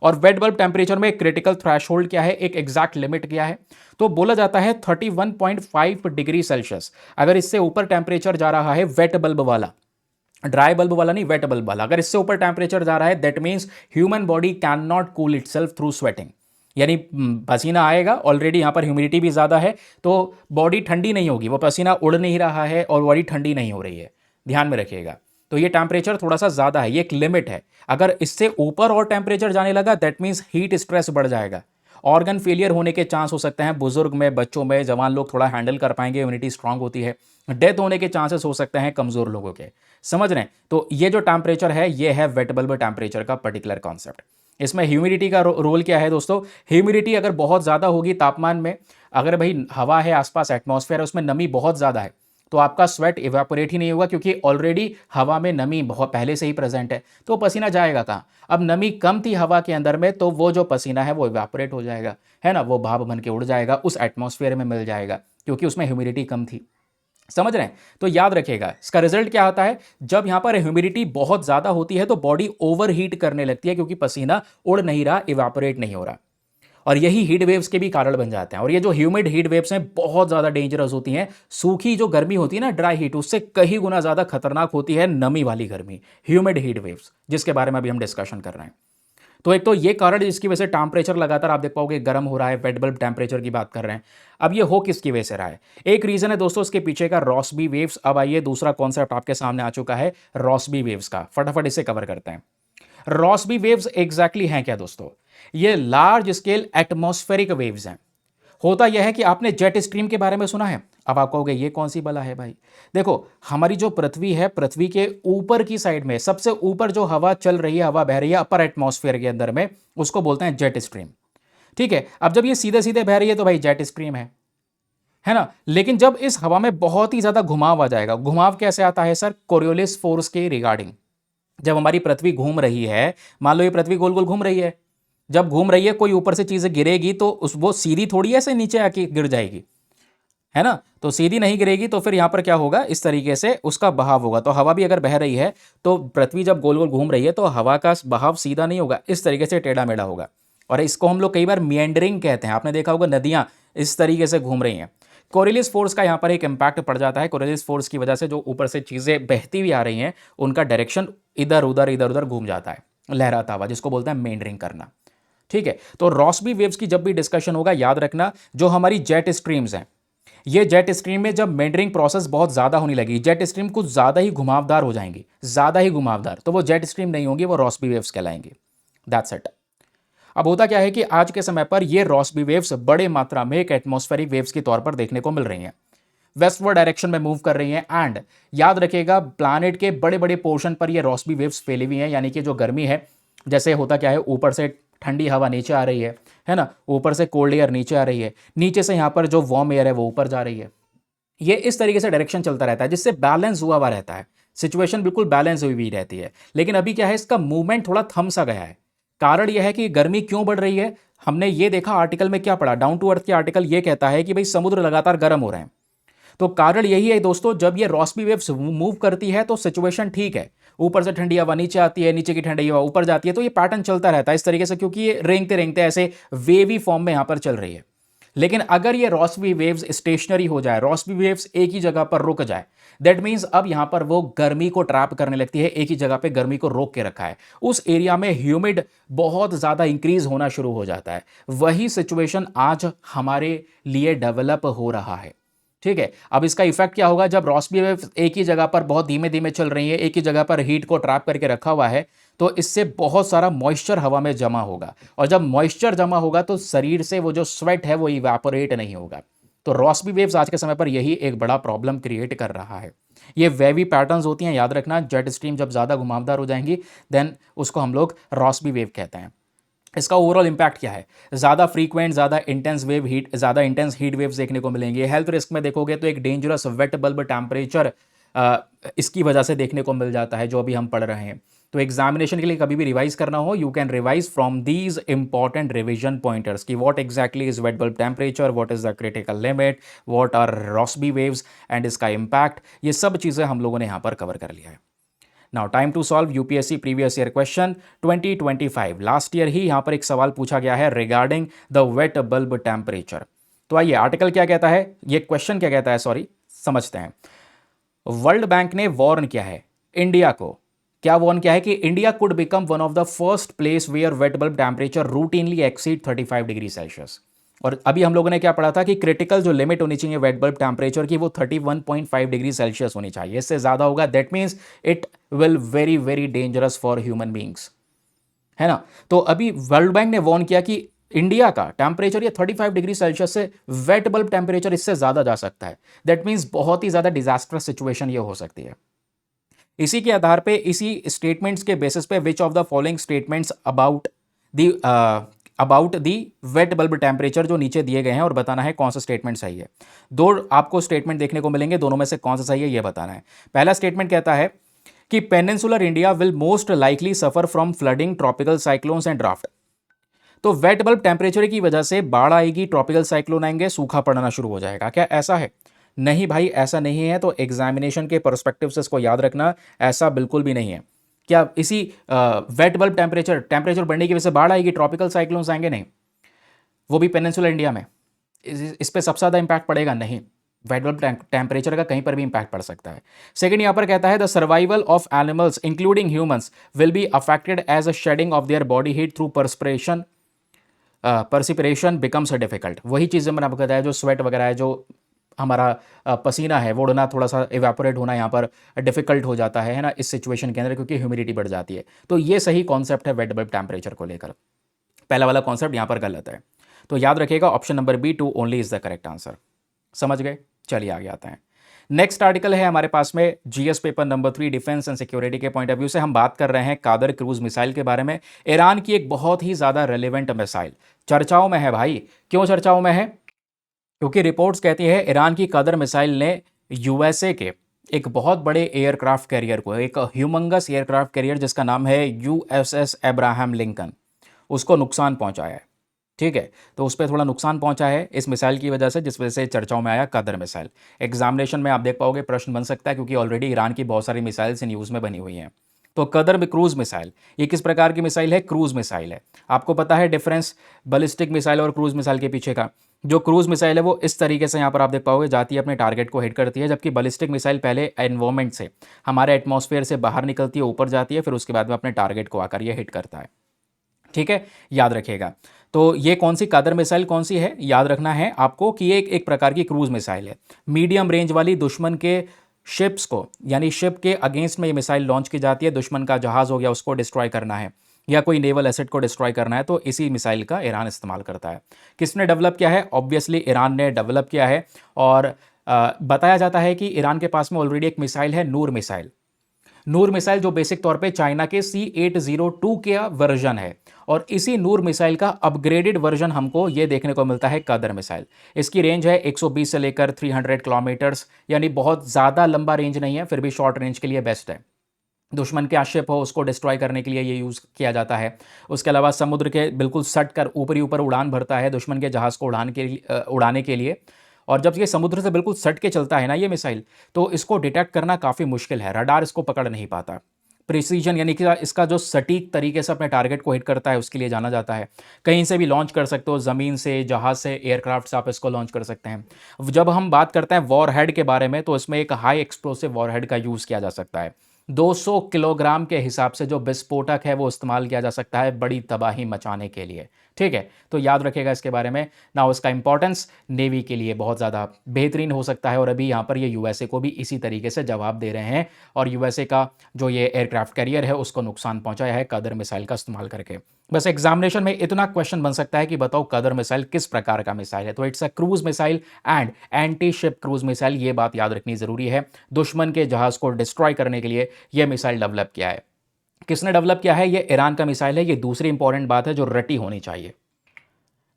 और वेट बल्ब टेम्परेचर में क्रिटिकल थ्रेशोल्ड क्या है, एक एग्जैक्ट लिमिट क्या है, तो बोला जाता है 31.5 डिग्री सेल्सियस। अगर इससे ऊपर टेम्परेचर जा रहा है वेट बल्ब वाला, ड्राई बल्ब वाला नहीं, वेट बल्ब वाला, अगर इससे ऊपर टेम्परेचर जा रहा है that means human body can not cool itself through sweating, यानी पसीना आएगा, ऑलरेडी यहां पर ह्यूमिडिटी भी ज़्यादा है तो बॉडी ठंडी नहीं होगी, वो पसीना उड़ नहीं रहा है और बॉडी ठंडी नहीं हो रही है, ध्यान में रखिएगा। तो ये टेम्परेचर थोड़ा सा ज़्यादा है, ये एक लिमिट है। अगर इससे ऊपर और टेम्परेचर जाने लगा दैट मीन्स हीट स्ट्रेस बढ़ जाएगा, ऑर्गन फेलियर होने के चांस हो सकते हैं, बुजुर्ग में, बच्चों में, जवान लोग थोड़ा हैंडल कर पाएंगे, इम्यूनिटी स्ट्रांग होती है, डेथ होने के चांसेस हो सकते हैं कमज़ोर लोगों के, समझ रहे हैं। तो ये जो टेम्परेचर है ये है वेट बल्ब टेम्परेचर का पर्टिकुलर कॉन्सेप्ट। इसमें ह्यूमिडिटी का रोल क्या है दोस्तों, ह्यूमिडिटी अगर बहुत ज़्यादा होगी तापमान में, अगर भाई हवा है आसपास, एटमॉस्फेयर है, उसमें नमी बहुत ज़्यादा है, तो आपका स्वेट इवेपोरेट ही नहीं होगा, क्योंकि ऑलरेडी हवा में नमी बहुत पहले से ही प्रेजेंट है, तो पसीना जाएगा कहाँ। अब नमी कम थी हवा के अंदर में, तो वो जो पसीना है वो इवेपोरेट हो जाएगा, है ना, वो भाप बन के उड़ जाएगा, उस एटमॉस्फेयर में मिल जाएगा, क्योंकि उसमें ह्यूमिडिटी कम थी। समझ रहे हैं? तो याद रखिएगा इसका रिजल्ट क्या होता है, जब यहां पर ह्यूमिडिटी बहुत ज्यादा होती है तो बॉडी ओवर हीट करने लगती है, क्योंकि पसीना उड़ नहीं रहा, इवापोरेट नहीं हो रहा, और यही हीट वेव्स के भी कारण बन जाते हैं। और ये जो ह्यूमिड हीट वेव्स हैं बहुत ज़्यादा डेंजरस होती हैं। सूखी जो गर्मी होती है ना, ड्राई हीट, उससे कई गुना ज़्यादा खतरनाक होती है नमी वाली गर्मी, ह्यूमिड हीट वेव्स, जिसके बारे में अभी हम डिस्कशन कर रहे हैं। तो एक तो ये कारण जिसकी वजह से टेम्परेचर लगातार आप देख पाओगे गर्म हो रहा है, वेट बल्ब टेम्परेचर की बात कर रहे हैं। अब ये हो किसकी वजह से रहा है? एक रीजन है दोस्तों इसके पीछे का, रॉस्बी वेव्स। अब आइए दूसरा कॉन्सेप्ट आपके सामने आ चुका है रॉस्बी वेव्स का, फटाफट इसे कवर करते हैं। रॉस्बी वेव्स एग्जैक्टली हैं क्या दोस्तों? ये लार्ज स्केल एटमॉस्फेरिक वेव्स हैं। होता यह है कि आपने जेट स्ट्रीम के बारे में सुना है। अब आप कहोगे ये कौन सी बला है भाई? देखो, हमारी जो पृथ्वी है, पृथ्वी के ऊपर की साइड में सबसे ऊपर जो हवा चल रही है, हवा बह रही है अपर एटमॉस्फेयर के अंदर में, उसको बोलते हैं जेट स्ट्रीम। ठीक है, अब जब ये सीधे सीधे बह रही है तो भाई जेट स्ट्रीम है ना? लेकिन जब इस हवा में बहुत ही ज्यादा घुमाव आ जाएगा, घुमाव कैसे आता है सर? कोरियोलिस फोर्स के रिगार्डिंग। जब हमारी पृथ्वी घूम रही है, मान लो ये पृथ्वी गोल गोल घूम रही है, जब घूम रही है कोई ऊपर से चीजें गिरेगी तो उस वो सीधी थोड़ी ऐसे नीचे आके गिर जाएगी, है ना? तो सीधी नहीं गिरेगी, तो फिर यहां पर क्या होगा, इस तरीके से उसका बहाव होगा। तो हवा भी अगर बह रही है तो पृथ्वी जब गोल गोल घूम रही है तो हवा का बहाव सीधा नहीं होगा, इस तरीके से टेढ़ा मेढ़ा होगा। और इसको हम लोग कई बार मिएंडरिंग कहते हैं। आपने देखा होगा नदियां इस तरीके से घूम रही हैं। कोरिलिस फोर्स का यहाँ पर एक इम्पैक्ट पड़ जाता है। कोरिलिस फोर्स की वजह से जो ऊपर से चीज़ें बहती हुई आ रही हैं, उनका डायरेक्शन इधर उधर घूम जाता है, लहराता हुआ, जिसको बोलते हैं मेंडरिंग करना। ठीक है, तो रॉस्बी वेव्स की जब भी डिस्कशन होगा, याद रखना जो हमारी जेट स्ट्रीम्स हैं, ये जेट स्ट्रीम में जब मेंडरिंग प्रोसेस बहुत ज़्यादा होने लगी, जेट स्ट्रीम कुछ ज़्यादा ही घुमावदार हो जाएंगी, ज़्यादा ही घुमावदार, तो वो जेट स्ट्रीम नहीं होंगी, वो रॉस्बी वेव्स कहलाएंगी। That's it. अब होता क्या है कि आज के समय पर ये रॉस्बी वेव्स बड़े मात्रा में एक एटमॉस्फेरिक वेव्स के तौर पर देखने को मिल रही हैं, वेस्टवर्ड डायरेक्शन में मूव कर रही हैं। एंड याद रखिएगा प्लैनेट के बड़े बड़े पोर्शन पर ये रॉस्बी वेव्स फैली हुई हैं, यानी कि जो गर्मी है, जैसे होता क्या है, ऊपर से ठंडी हवा नीचे आ रही है ना, ऊपर से कोल्ड एयर नीचे आ रही है, नीचे से यहाँ पर जो वार्म एयर है वो ऊपर जा रही है। ये इस तरीके से डायरेक्शन चलता रहता है, जिससे बैलेंस हुआ हुआ रहता है, सिचुएशन बिल्कुल बैलेंस हुई हुई रहती है। लेकिन अभी क्या है, इसका मूवमेंट थोड़ा थम सा गया है। कारण यह है कि गर्मी क्यों बढ़ रही है, हमने ये देखा आर्टिकल में क्या पढ़ा, डाउन टू अर्थ के आर्टिकल ये कहता है कि भाई समुद्र लगातार गर्म हो रहे हैं। तो कारण यही है दोस्तों, जब ये रॉस्बी वेव्स मूव करती है तो सिचुएशन ठीक है, ऊपर से ठंडी हवा नीचे आती है, नीचे की ठंडी हवा ऊपर जाती है, तो ये पैटर्न चलता रहता है इस तरीके से, क्योंकि ये रेंगते रेंगते ऐसे वेवी फॉर्म में यहां पर चल रही है। लेकिन अगर ये रॉस्बी वेव्स स्टेशनरी हो जाए, रॉस्बी वेव्स एक ही जगह पर रुक जाए, दैट मीन्स अब यहां पर वो गर्मी को ट्रैप करने लगती है, एक ही जगह पे गर्मी को रोक के रखा है, उस एरिया में ह्यूमिड बहुत ज्यादा इंक्रीज होना शुरू हो जाता है। वही सिचुएशन आज हमारे लिए डेवलप हो रहा है। ठीक है, अब इसका इफेक्ट क्या होगा, जब रॉस्बी वेव्स एक ही जगह पर बहुत धीमे धीमे चल रही है, एक ही जगह पर हीट को ट्रैप करके रखा हुआ है, तो इससे बहुत सारा मॉइस्चर हवा में जमा होगा, और जब मॉइस्चर जमा होगा तो शरीर से वो जो स्वेट है वो इवेपोरेट नहीं होगा। तो रॉस्बी वेव्स आज के समय पर यही एक बड़ा प्रॉब्लम क्रिएट कर रहा है। ये वेवी पैटर्न्स होती हैं, याद रखना, जेट स्ट्रीम जब ज़्यादा घुमावदार हो जाएंगी देन उसको हम लोग रॉस्बी वेव कहते हैं। इसका ओवरऑल इंपैक्ट क्या है, ज़्यादा फ्रीक्वेंट, ज़्यादा इंटेंस वेव हीट, ज़्यादा इंटेंस हीट वेव्स देखने को मिलेंगे। हेल्थ रिस्क में देखोगे तो एक डेंजरस वेट बल्ब टेम्परेचर इसकी वजह से देखने को मिल जाता है, जो अभी हम पढ़ रहे हैं। तो एग्जामिनेशन के लिए कभी भी रिवाइज करना हो, you can revise from these important revision pointers की what exactly is wet bulb temperature, what is the critical limit, what are Rossby waves and इसका इम्पैक्ट, ये सब चीज़ें हम लोगों ने यहाँ पर कवर कर लिया है। Now time to solve UPSC previous year question 2025। Last year ही यहां पर एक सवाल पूछा गया है regarding the wet bulb temperature. तो आइए आर्टिकल क्या कहता है, ये क्वेश्चन क्या कहता है, सॉरी, समझते हैं। वर्ल्ड बैंक ने वार्न किया है इंडिया को, क्या वार्न किया है कि India could become one of the first place where wet bulb temperature routinely exceed 35 degree Celsius. और अभी हम लोगों ने क्या पढ़ा था कि क्रिटिकल जो लिमिट होनी चाहिए वेट बल्ब टेम्परेचर की, वो 31.5 डिग्री सेल्सियस होनी चाहिए, इससे ज़्यादा होगा that means it will very very dangerous for human beings, है ना। तो अभी वर्ल्ड बैंक ने वार्न किया कि इंडिया का टेम्परेचर ये 35 डिग्री सेल्सियस से वेट बल्ब टेम्परेचर इससे ज़्यादा जा सकता है, दैट मीन्स बहुत ही ज़्यादा डिजास्टरस सिचुएशन ये हो सकती है। इसी के आधार पे, इसी स्टेटमेंट्स के बेसिस पे, विच of the following statements about the wait bulb temperature जो नीचे दिए गए हैं, और बताना है कौन सा स्टेटमेंट सही है। दो आपको स्टेटमेंट देखने को मिलेंगे, दोनों में से कौन सा सही है ये बताना है। पहला स्टेटमेंट कहता है कि peninsular India will most likely suffer from flooding, tropical cyclones and draft. तो वेट बल्ब टेम्परेचर की वजह से बाढ़ आएगी, ट्रॉपिकल साइक्लोन आएंगे, सूखा पड़ना शुरू हो जाएगा, क्या ऐसा है? नहीं भाई, ऐसा नहीं है। तो एग्जामिनेशन के पर्सपेक्टिव से इसको याद रखना, ऐसा बिल्कुल भी नहीं है। क्या इसी वेट बल्ब टेम्परेचर बढ़ने की वजह से बाढ़ आएगी, ट्रॉपिकल साइक्लोन्स आएंगे? नहीं। वो भी पेनिनसुलर इंडिया में, इस पे सबसे ज़्यादा इंपैक्ट पड़ेगा? नहीं। वेट बल्ब टेम्परेचर का कहीं पर भी इंपैक्ट पड़ सकता है। सेकंड यहाँ पर कहता है the survival of animals including humans will be affected as a shedding of their body heat through perspiration becomes difficult. वही चीज़ें मैंने आपको बताया, जो स्वेट वगैरह है, जो हमारा पसीना है वो उड़ना, थोड़ा सा इवेपोरेट होना यहाँ पर डिफिकल्ट हो जाता है ना, इस सिचुएशन के अंदर, क्योंकि ह्यूमिडिटी बढ़ जाती है। तो ये सही कॉन्सेप्ट है वेट बल्ब टेम्परेचर को लेकर। पहला वाला कॉन्सेप्ट यहाँ पर गलत है। तो याद रखिएगा option number B 2 only is the correct answer. समझ गए? चलिए आगे आते हैं। नेक्स्ट आर्टिकल है हमारे पास में GS paper number 3 defence and security के पॉइंट ऑफ व्यू से हम बात कर रहे हैं कादर क्रूज मिसाइल के बारे में। ईरान की एक बहुत ही ज़्यादा रेलिवेंट मिसाइल चर्चाओं में है भाई। क्यों चर्चाओं में है? क्योंकि रिपोर्ट्स कहती है ईरान की कादर मिसाइल ने यूएसए के एक बहुत बड़े एयरक्राफ्ट कैरियर को, एक ह्यूमंगस एयरक्राफ्ट कैरियर जिसका नाम है यूएसएस अब्राहम लिंकन, उसको नुकसान पहुंचाया है। ठीक है, तो उस पर थोड़ा नुकसान पहुंचा है इस मिसाइल की वजह से, जिस वजह से चर्चाओं में आया कादर मिसाइल। एग्जामिनेशन में आप देख पाओगे प्रश्न बन सकता है, क्योंकि ऑलरेडी ईरान की बहुत सारी मिसाइल्स न्यूज़ में बनी हुई हैं। तो कदर में क्रूज मिसाइल, ये किस प्रकार की मिसाइल है? क्रूज मिसाइल है। आपको पता है डिफरेंस बैलिस्टिक मिसाइल और क्रूज मिसाइल के पीछे का? जो क्रूज मिसाइल है वो इस तरीके से यहाँ पर आप देख पाओगे जाती है, अपने टारगेट को हिट करती है, जबकि बैलिस्टिक मिसाइल पहले एनवायरमेंट से, हमारे एटमॉस्फेयर से बाहर निकलती है, ऊपर जाती है, फिर उसके बाद में अपने टारगेट को आकर ये हिट करता है। ठीक है, याद रखिएगा। तो ये कौन सी कादर मिसाइल कौन सी है, याद रखना है आपको कि ये एक प्रकार की क्रूज मिसाइल है। मीडियम रेंज वाली दुश्मन के शिप्स को, यानी शिप के अगेंस्ट में ये मिसाइल लॉन्च की जाती है। दुश्मन का जहाज हो गया उसको डिस्ट्रॉय करना है, या कोई नेवल एसेट को डिस्ट्रॉय करना है, तो इसी मिसाइल का ईरान इस्तेमाल करता है। किसने डेवलप किया है? ऑब्वियसली ईरान ने डेवलप किया है। और बताया जाता है कि ईरान के पास में ऑलरेडी एक मिसाइल है, नूर मिसाइल। नूर मिसाइल जो बेसिक तौर पे चाइना के C802 का वर्जन है, और इसी नूर मिसाइल का अपग्रेडेड वर्जन हमको ये देखने को मिलता है कादर मिसाइल। इसकी रेंज है 120 से लेकर 300 किलोमीटर्स, यानी बहुत ज़्यादा लंबा रेंज नहीं है, फिर भी शॉर्ट रेंज के लिए बेस्ट है। दुश्मन के शिप हो उसको डिस्ट्रॉय करने के लिए ये यूज़ किया जाता है। उसके अलावा समुद्र के बिल्कुल सट कर ऊपर ही ऊपर उड़ान भरता है दुश्मन के जहाज़ को उड़ाने के लिए। और जब ये समुद्र से बिल्कुल सट के चलता है ना ये मिसाइल, तो इसको डिटेक्ट करना काफ़ी मुश्किल है, रडार इसको पकड़ नहीं पाता। प्रिसीजन यानी कि इसका जो सटीक तरीके से अपने टारगेट को हिट करता है उसके लिए जाना जाता है। कहीं से भी लॉन्च कर सकते हो, ज़मीन से, जहाज़ से, एयरक्राफ्ट से आप इसको लॉन्च कर सकते हैं। जब हम बात करते हैं वॉरहेड के बारे में, तो इसमें एक हाई एक्सप्लोसिव वॉरहेड का यूज़ किया जा सकता है। 200 किलोग्राम के हिसाब से जो विस्फोटक है वो इस्तेमाल किया जा सकता है बड़ी तबाही मचाने के लिए। ठीक है, तो याद रखिएगा इसके बारे में ना। उसका इंपॉर्टेंस नेवी के लिए बहुत ज़्यादा बेहतरीन हो सकता है, और अभी यहाँ पर ये यूएसए को भी इसी तरीके से जवाब दे रहे हैं, और यूएसए का जो ये एयरक्राफ्ट कैरियर है उसको नुकसान पहुंचाया है कादर मिसाइल का इस्तेमाल करके। बस एग्जामिनेशन में इतना क्वेश्चन बन सकता है कि बताओ कादर मिसाइल किस प्रकार का मिसाइल है। तो it's a cruise missile and anti ship cruise missile, ये बात याद रखनी जरूरी है। दुश्मन के जहाज को डिस्ट्रॉय करने के लिए यह मिसाइल डेवलप किया है। किसने डेवलप किया है? ये ईरान का मिसाइल है। ये दूसरी इंपॉर्टेंट बात है जो रटी होनी चाहिए।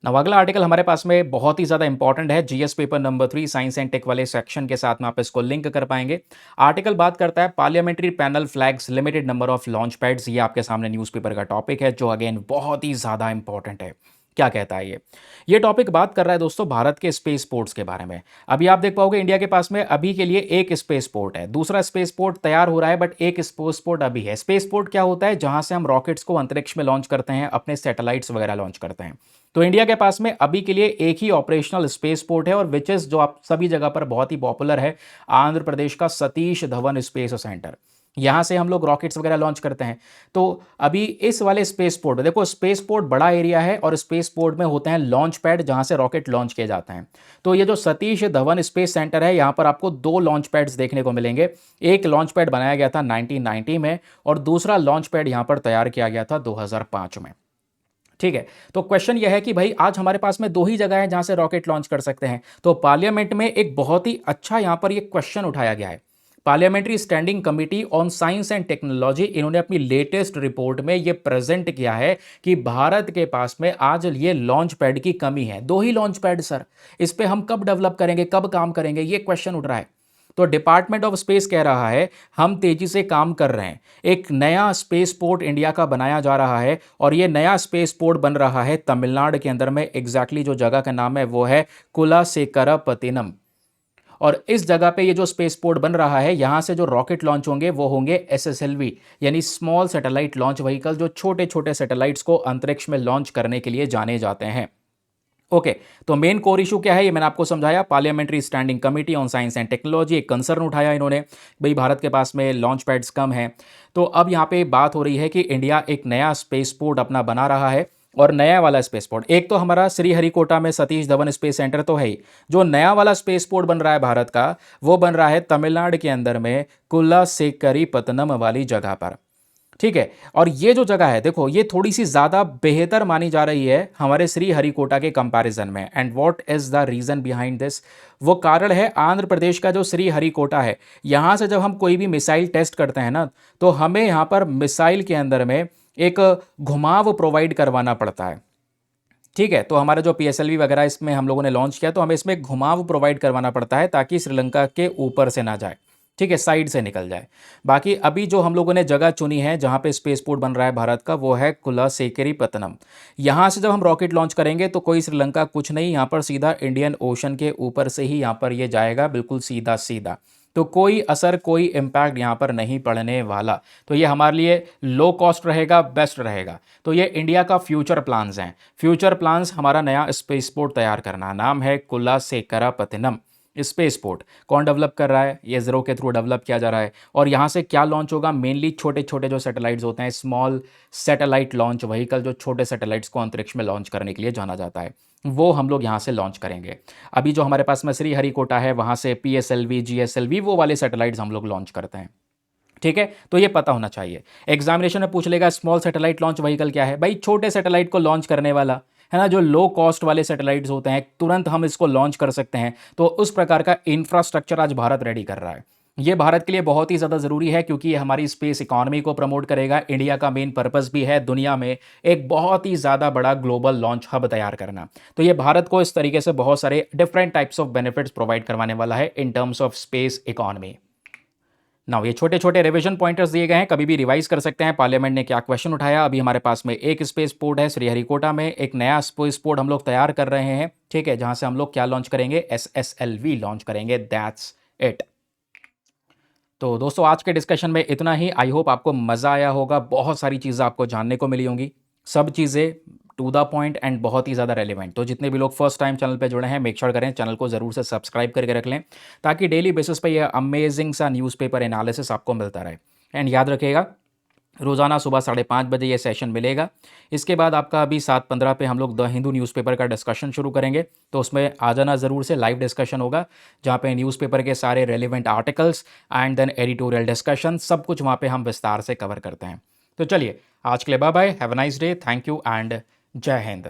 अब अगला आर्टिकल हमारे पास में बहुत ही ज़्यादा इंपॉर्टेंट है, GS paper number 3 science and tech वाले सेक्शन के साथ में आप इसको लिंक कर पाएंगे। आर्टिकल बात करता है parliamentary panel flags limited number of launch pads. ये आपके सामने न्यूज़पेपर का टॉपिक है, जो अगेन बहुत ही ज़्यादा इंपॉर्टेंट है। क्या कहता है ये टॉपिक बात कर रहा है दोस्तों भारत के स्पेस पोर्ट्स के बारे में। अभी आप देख पाओगे इंडिया के पास में अभी के लिए एक स्पेस पोर्ट है, दूसरा स्पेस पोर्ट तैयार हो रहा है, बट एक स्पेस पोर्ट अभी है। स्पेस पोर्ट क्या होता है? जहां से हम रॉकेट्स को अंतरिक्ष में लॉन्च करते हैं, अपने सैटेलाइट्स वगैरह लॉन्च करते हैं। तो इंडिया के पास में अभी के लिए एक ही ऑपरेशनल स्पेस पोर्ट है, और विच इज जो आप सभी जगह पर बहुत ही पॉपुलर है, आंध्र प्रदेश का सतीश धवन स्पेस सेंटर। यहां से हम लोग रॉकेट्स वगैरह लॉन्च करते हैं। तो अभी इस वाले स्पेस पोर्ट, देखो स्पेस पोर्ट बड़ा एरिया है, और स्पेस पोर्ट में होते हैं लॉन्च पैड जहां से रॉकेट लॉन्च किए जाते हैं। तो ये जो सतीश धवन स्पेस सेंटर है, यहां पर आपको 2 लॉन्च पैड्स देखने को मिलेंगे। एक लॉन्च पैड बनाया गया था 1990 में, और दूसरा लॉन्च पैड यहां पर तैयार किया गया था 2005 में। ठीक है, तो क्वेश्चन यह है कि भाई आज हमारे पास में 2 ही जगह है जहां से रॉकेट लॉन्च कर सकते हैं। तो पार्लियामेंट में एक बहुत ही अच्छा यहां पर ये क्वेश्चन उठाया गया है। Parliamentary standing committee on science and technology, इन्होंने अपनी लेटेस्ट रिपोर्ट में ये प्रेजेंट किया है कि भारत के पास में आज ये लॉन्च पैड की कमी है। 2 ही लॉन्च पैड सर, इस पे हम कब डेवलप करेंगे, कब काम करेंगे, ये क्वेश्चन उठ रहा है। तो डिपार्टमेंट ऑफ स्पेस कह रहा है हम तेजी से काम कर रहे हैं, एक नया स्पेस पोर्ट इंडिया का बनाया जा रहा है, और ये नया स्पेस पोर्ट बन रहा है तमिलनाडु के अंदर में। एग्जैक्टली जो जगह का नाम है वो है कुलासेकरापत्तिनम। और इस जगह पे ये जो स्पेस पोर्ट बन रहा है, यहाँ से जो रॉकेट लॉन्च होंगे वो होंगे SSLV, यानी स्मॉल सैटेलाइट लॉन्च व्हीकल, जो छोटे छोटे सैटेलाइट्स को अंतरिक्ष में लॉन्च करने के लिए जाने जाते हैं। ओके, तो मेन कोर इशू क्या है, ये मैंने आपको समझाया। Parliamentary standing committee on science and technology एक कंसर्न उठाया इन्होंने, भाई भारत के पास में लॉन्च पैड्स कम हैं। तो अब यहाँ पे बात हो रही है कि इंडिया एक नया स्पेस पोर्ट अपना बना रहा है, और नया वाला स्पेस पोर्ट, एक तो हमारा श्रीहरिकोटा में सतीश धवन स्पेस सेंटर तो है ही, जो नया वाला स्पेस पोर्ट बन रहा है भारत का, वो बन रहा है तमिलनाडु के अंदर में कुल्लासेकरीपत्तनम वाली जगह पर। ठीक है, और ये जो जगह है देखो, ये थोड़ी सी ज़्यादा बेहतर मानी जा रही है हमारे श्रीहरिकोटा के कंपैरिजन में। And what is the reason behind this, वो कारण है आंध्र प्रदेश का जो श्रीहरिकोटा है। यहाँ से जब हम कोई भी मिसाइल टेस्ट करते हैं ना, तो हमें यहाँ पर मिसाइल के अंदर में एक घुमाव प्रोवाइड करवाना पड़ता है। ठीक है, तो हमारा जो PSLV वगैरह इसमें हम लोगों ने लॉन्च किया, तो हमें इसमें घुमाव प्रोवाइड करवाना पड़ता है ताकि श्रीलंका के ऊपर से ना जाए, ठीक है, साइड से निकल जाए। बाकी अभी जो हम लोगों ने जगह चुनी है जहां पे स्पेस पोर्ट बन रहा है भारत का, वो है कुलासेकरीपत्तनम। यहां से जब हम रॉकेट लॉन्च करेंगे तो कोई श्रीलंका कुछ नहीं, यहां पर सीधा इंडियन ओशन के ऊपर से ही यहां पर ये जाएगा, बिल्कुल सीधा सीधा। तो कोई असर, कोई इम्पैक्ट यहाँ पर नहीं पड़ने वाला। तो ये हमारे लिए लो कॉस्ट रहेगा, बेस्ट रहेगा। तो ये इंडिया का फ्यूचर प्लान्स हैं। फ्यूचर प्लान्स हमारा नया स्पेस पोर्ट तैयार करना, नाम है कुलासेकरापत्तनम स्पेस पोर्ट। कौन डेवलप कर रहा है, ये इसरो के थ्रू डेवलप किया जा रहा है। और यहाँ से क्या लॉन्च होगा, मेनली छोटे छोटे जो सैटेलाइट्स होते हैं, स्मॉल सैटेलाइट लॉन्च व्हीकल, जो छोटे सैटेलाइट्स को अंतरिक्ष में लॉन्च करने के लिए जाना जाता है, वो हम लोग यहाँ से लॉन्च करेंगे। अभी जो हमारे पास में श्रीहरिकोटा है, वहाँ से PSLV GSLV वो वाले सैटेलाइट्स हम लोग लॉन्च करते हैं। ठीक है, तो ये पता होना चाहिए। एग्जामिनेशन में पूछ लेगा स्मॉल सैटेलाइट लॉन्च व्हीकल क्या है, भाई छोटे सैटेलाइट को लॉन्च करने वाला है ना, जो लो कॉस्ट वाले सैटेलाइट्स होते हैं, तुरंत हम इसको लॉन्च कर सकते हैं। तो उस प्रकार का इंफ्रास्ट्रक्चर आज भारत रेडी कर रहा है। ये भारत के लिए बहुत ही ज़्यादा ज़रूरी है, क्योंकि ये हमारी स्पेस इकोनॉमी को प्रमोट करेगा। इंडिया का मेन पर्पस भी है दुनिया में एक बहुत ही ज़्यादा बड़ा ग्लोबल लॉन्च हब तैयार करना। तो ये भारत को इस तरीके से बहुत सारे different types of benefits provide करवाने वाला है in terms of space economy. Now ये छोटे छोटे रिवीजन पॉइंटर्स दिए गए हैं, कभी भी रिवाइज कर सकते हैं पार्लियामेंट ने क्या क्वेश्चन उठाया। अभी हमारे पास में एक स्पेस पोर्ट है श्रीहरिकोटा में, एक नया स्पेस पोर्ट हम लोग तैयार कर रहे हैं, ठीक है, जहां से हम लोग क्या लॉन्च करेंगे, SSLV लॉन्च करेंगे। That's it. तो दोस्तों आज के डिस्कशन में इतना ही। आई होप आपको मज़ा आया होगा, बहुत सारी चीज़ें आपको जानने को मिली होंगी, सब चीज़ें टू द पॉइंट एंड बहुत ही ज़्यादा रेलिवेंट। तो जितने भी लोग फर्स्ट टाइम चैनल पे जुड़े हैं, मेक श्योर करें चैनल को ज़रूर से सब्सक्राइब करके रख लें, ताकि डेली बेसिस पे ये अमेजिंग सा न्यूज़पेपर एनालिसिस आपको मिलता रहे। एंड याद रखिएगा, रोज़ाना सुबह 5:30 बजे ये सेशन मिलेगा। इसके बाद आपका अभी 7:15 पे हम लोग द हिंदू न्यूज़पेपर का डिस्कशन शुरू करेंगे, तो उसमें आ जाना ज़रूर से। लाइव डिस्कशन होगा जहाँ पे न्यूज़पेपर के सारे relevant articles and then editorial discussion, सब कुछ वहाँ पे हम विस्तार से कवर करते हैं। तो चलिए आज के लिए bye bye, have a nice day, thank you and जय हिंद।